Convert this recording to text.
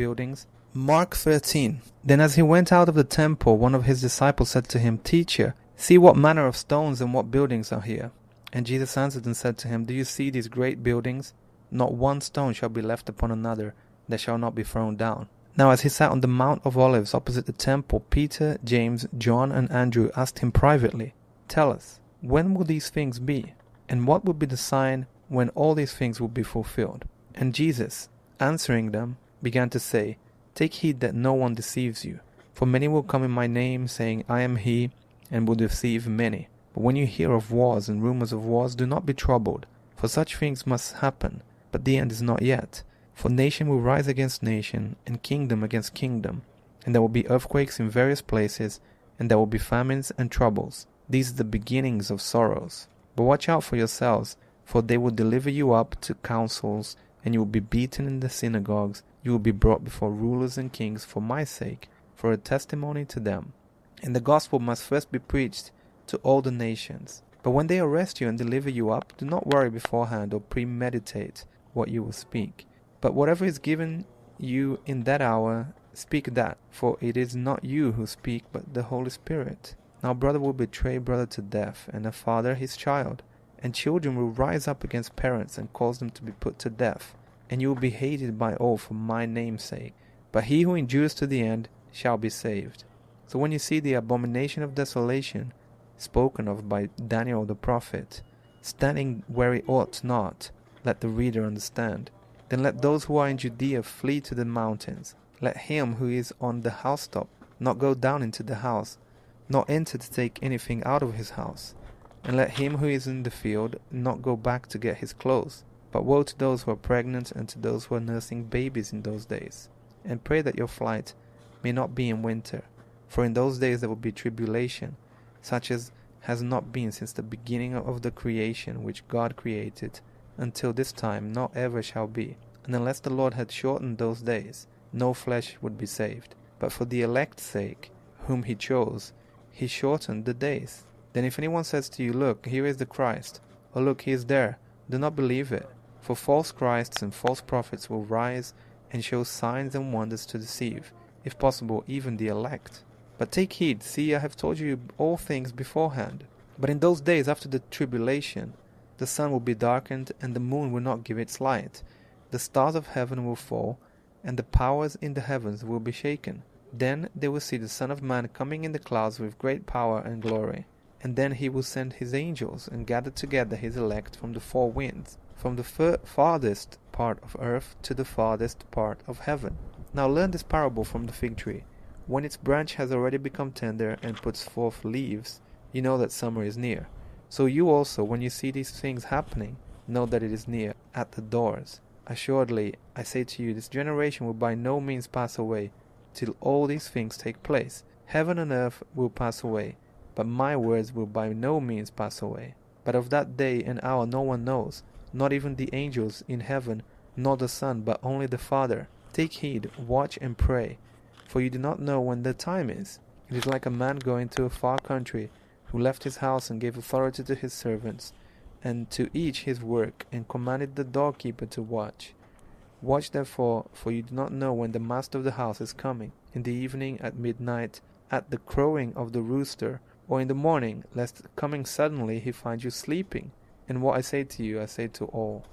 buildings? Mark 13. Then as he went out of the temple, one of his disciples said to him, Teacher, see what manner of stones and what buildings are here. And Jesus answered and said to him, Do you see these great buildings? Not one stone shall be left upon another that shall not be thrown down. Now as he sat on the Mount of Olives opposite the temple, Peter, James, John, and Andrew asked him privately, Tell us, when will these things be? And what will be the sign when all these things will be fulfilled? And Jesus, answering them, began to say, Take heed that no one deceives you. For many will come in my name, saying, I am he, and will deceive many. But when you hear of wars and rumors of wars, do not be troubled. For such things must happen, but the end is not yet. For nation will rise against nation, and kingdom against kingdom. And there will be earthquakes in various places, and there will be famines and troubles. These are the beginnings of sorrows. But watch out for yourselves, for they will deliver you up to councils, and you will be beaten in the synagogues. You will be brought before rulers and kings for my sake, for a testimony to them. And the gospel must first be preached to all the nations. But when they arrest you and deliver you up, do not worry beforehand or premeditate what you will speak. But whatever is given you in that hour, speak that, for it is not you who speak, but the Holy Spirit. Now brother will betray brother to death, and a father his child. And children will rise up against parents and cause them to be put to death. And you will be hated by all for my name's sake. But he who endures to the end shall be saved. So when you see the abomination of desolation, spoken of by Daniel the prophet, standing where it ought not, let the reader understand. Then let those who are in Judea flee to the mountains. Let him who is on the housetop not go down into the house, nor enter to take anything out of his house. And let him who is in the field not go back to get his clothes. But woe to those who are pregnant and to those who are nursing babies in those days. And pray that your flight may not be in winter, for in those days there will be tribulation, such as has not been since the beginning of the creation which God created, until this time, nor ever shall be. And unless the Lord had shortened those days, no flesh would be saved. But for the elect's sake, whom he chose, he shortened the days. Then if anyone says to you, Look, here is the Christ, or Look, he is there, do not believe it. For false Christs and false prophets will rise and show signs and wonders to deceive, if possible, even the elect. But take heed, see, I have told you all things beforehand. But in those days after the tribulation, the sun will be darkened, and the moon will not give its light. The stars of heaven will fall, and the powers in the heavens will be shaken. Then they will see the Son of Man coming in the clouds with great power and glory. And then he will send his angels, and gather together his elect from the four winds, from the farthest part of earth to the farthest part of heaven. Now learn this parable from the fig tree. When its branch has already become tender and puts forth leaves, you know that summer is near. So you also, when you see these things happening, know that it is near, at the doors. Assuredly, I say to you, this generation will by no means pass away, till all these things take place. Heaven and earth will pass away, but my words will by no means pass away. But of that day and hour no one knows, not even the angels in heaven, nor the Son, but only the Father. Take heed, watch and pray, for you do not know when the time is. It is like a man going to a far country, who left his house and gave authority to his servants, and to each his work, and commanded the doorkeeper to watch. Watch therefore, for you do not know when the master of the house is coming, in the evening, at midnight, at the crowing of the rooster, or in the morning, lest coming suddenly he find you sleeping. And what I say to you, I say to all,